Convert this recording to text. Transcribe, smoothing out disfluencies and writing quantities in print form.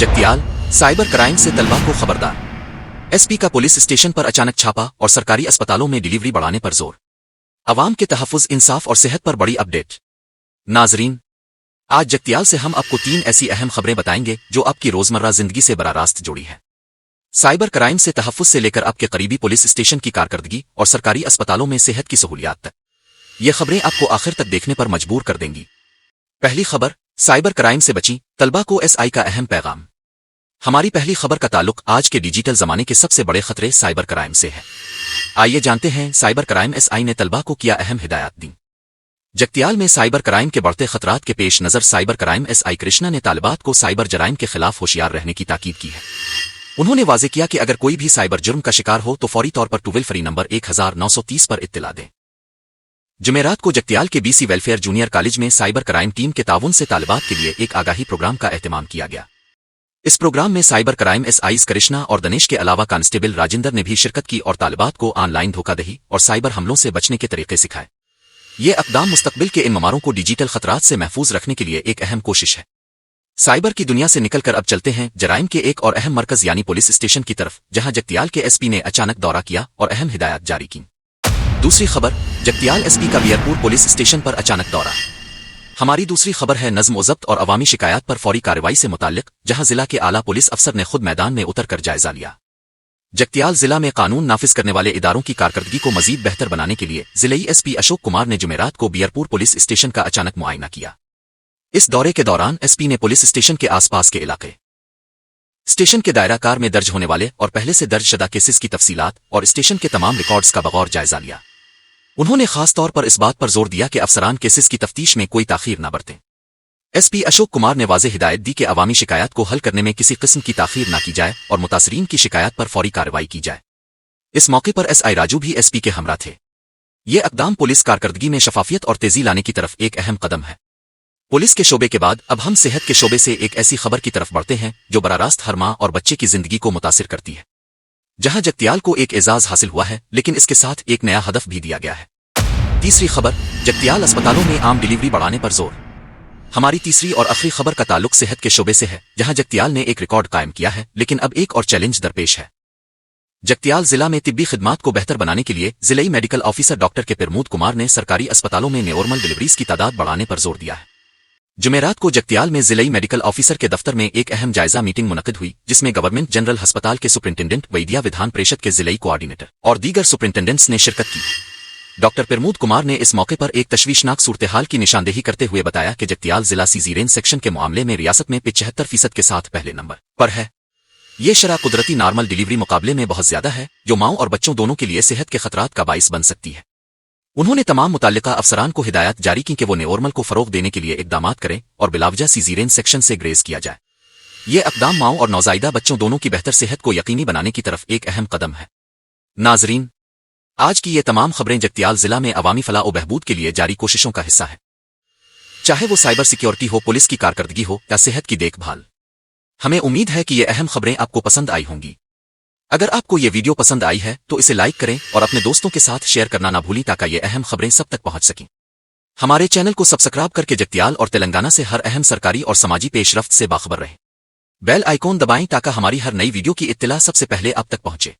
Jagtial cyber crime से तलबा को खबरदार। एसपी का पुलिस स्टेशन पर अचानक छापा और सरकारी अस्पतालों में डिलीवरी बढ़ाने पर जोर। अवाम के तहफ़्फ़ुज़, इंसाफ और सेहत पर बड़ी अपडेट। नाजरीन, आज जगतियाल से हम आपको 3 ऐसी अहम खबरें बताएंगे जो आपकी रोजमर्रा जिंदगी से बराह रास्त जुड़ी हैं। साइबर क्राइम से तहफ़्फ़ुज़ से लेकर आपके करीबी पुलिस स्टेशन की कारकर्दगी और सरकारी अस्पतालों में सेहत की सहूलियात तक, ये खबरें आपको आखिर तक देखने पर मजबूर कर देंगी। पहली खबर, साइबर क्राइम से बची, तलबा को एसआई का अहम पैगाम। हमारी पहली खबर का ताल्लुक आज के डिजिटल जमाने के सबसे बड़े खतरे साइबर क्राइम से है। आइए जानते हैं साइबर क्राइम एसआई ने तलबा को किया अहम हिदायत दी। जगतियाल में साइबर क्राइम के बढ़ते खतरात के पेश नजर साइबर क्राइम एसआई कृष्णा ने तालिबात को साइबर जराइम के खिलाफ होशियार रहने की ताकीद की है। उन्होंने वाजे किया कि अगर कोई भी साइबर जुर्म का शिकार हो तो फौरी तौर पर टोल फ्री नंबर 1930 पर इत्तिला दें। जुमेरात को जगतियाल के बीसी वेलफेयर जूनियर कॉलेज में साइबर क्राइम टीम के ताउन से तालिबात के लिए एक आगाही प्रोग्राम का एहतमाम किया गया। इस प्रोग्राम में साइबर क्राइम एसआई कृष्णा और दनेश के अलावा कांस्टेबल राजेंद्र ने भी शिरकत की और तालिबात को ऑनलाइन धोखाधड़ी और साइबर हमलों से बचने के तरीके सिखाए। ये अक़दाम मुस्तक़बिल के इन ममारों को डिजिटल खतरात से महफूज रखने के लिए एक अहम कोशिश है। साइबर की दुनिया से निकलकर अब चलते हैं जराइम के एक और अहम मरकज यानी पुलिस स्टेशन की तरफ, जहां जगतियाल के एसपी ने अचानक दौरा किया और अहम हिदायत जारी की। दूसरी खबर, जगतियाल एसपी का बियरपुर पुलिस स्टेशन पर अचानक दौरा। हमारी दूसरी खबर है नज़्म-ओ-ज़ब्त और अवामी शिकायत पर फौरी कार्रवाई से मुताल्लिक, जहां जिला के आला पुलिस अफसर ने खुद मैदान में उतर कर जायजा लिया। जगतियाल जिला में कानून नाफिज करने वाले इदारों की कारकर्दगी को मजीद बेहतर बनाने के लिए जिलाई एसपी अशोक कुमार ने जुमेरात को बियरपुर पुलिस स्टेशन का अचानक मुआयना किया। इस दौरे के दौरान एसपी ने पुलिस स्टेशन के आसपास के इलाके, स्टेशन के दायरा कार में दर्ज होने वाले और पहले से दर्ज शुदा केसेस की तफसीलात और स्टेशन के तमाम रिकॉर्ड्स का बगौर जायजा लिया। उन्होंने खास तौर पर इस बात पर जोर दिया कि अफसरान केसेस की तफ्तीश में कोई ताखीर न बरतें। एसपी अशोक कुमार ने वाज़ेह हिदायत दी कि अवामी शिकायत को हल करने में किसी किस्म की ताखीर न की जाए और मुतासरीन की शिकायत पर फौरी कार्रवाई की जाए। इस मौके पर एसआई राजू भी एसपी के हमरा थे। ये अक़दाम पुलिस कारकर्दगी में शफाफियत और तेजी लाने की तरफ एक अहम कदम है। पुलिस के शोबे के बाद अब हम सेहत के शोबे से एक ऐसी खबर की तरफ बढ़ते हैं जो बराह रास्त हर माँ और बच्चे की जिंदगी को मुतासिर करती है। जहां जगतियाल को एक एजाज हासिल हुआ है, लेकिन इसके साथ एक नया हदफ भी दिया गया है। तीसरी खबर, जगतियाल अस्पतालों में आम डिलीवरी बढ़ाने पर जोर। हमारी तीसरी और आखिरी खबर का ताल्लुक सेहत के शोबे से है, जहां जगतियाल ने एक रिकॉर्ड कायम किया है, लेकिन अब एक और चैलेंज दरपेश है। जगतियाल जिला में तिब्बी खिदमात को बेहतर बनाने के लिए जिलाई मेडिकल ऑफिसर डॉक्टर के प्रमोद कुमार ने सरकारी अस्पतालों में नॉर्मल डिलीवरीज की तादाद बढ़ाने पर जोर दिया है। जुमेरात को जगतियाल में जिलाई मेडिकल ऑफिसर के दफ्तर में एक अहम जायजा मीटिंग मुनक़िद हुई, जिसमें गवर्नमेंट जनरल अस्पताल के सुपरिंटेंडेंट वैदिया विधान परिषद के जिलाई कोऑर्डिनेटर और दीगर सुपरिंटेंडेंट्स ने शिरकत की। डॉक्टर प्रमोद कुमार ने इस मौके पर एक तशवीशनाक सूरत-ए-हाल की निशानदेही करते हुए बताया कि जगतियाल जिला सीज़ेरियन सेक्शन के मामले में रियासत में 75% के साथ पहले नंबर पर है। ये शरह कुदरती नॉर्मल डिलीवरी मुकाबले में बहुत ज्यादा है, जो माओ और बच्चों दोनों के लिए सेहत के खतरात का बाइस बन सकती है। उन्होंने तमाम मुताल्लिका अफसरान को हिदायत जारी की कि वो नॉर्मल को फरोग देने के लिए इकदामात करें और बिलावजा सीज़ेरियन सेक्शन से ग्रेज किया जाए। ये इकदाम माओ और नौज़ायदा बच्चों दोनों की बेहतर सेहत को यकीनी बनाने की तरफ एक अहम कदम है। नाजरीन, आज की ये तमाम खबरें जगतियाल जिला में अवामी फलाह और बहबूद के लिए जारी कोशिशों का हिस्सा है, चाहे वो साइबर सिक्योरिटी हो, पुलिस की कारकर्दगी हो या सेहत की देखभाल। हमें उम्मीद है कि ये अहम खबरें आपको पसंद आई होंगी। अगर आपको ये वीडियो पसंद आई है तो इसे लाइक करें और अपने दोस्तों के साथ शेयर करना ना भूलें ताकि ये अहम खबरें सब तक पहुंच सकें। हमारे चैनल को सब्सक्राइब करके जगतियाल और तेलंगाना से हर अहम सरकारी और समाजी पेशरफ्त से बाखबर रहें। बेल आइकॉन दबाएं ताकि हमारी हर नई वीडियो की इत्तिला सबसे पहले आप तक पहुंचे।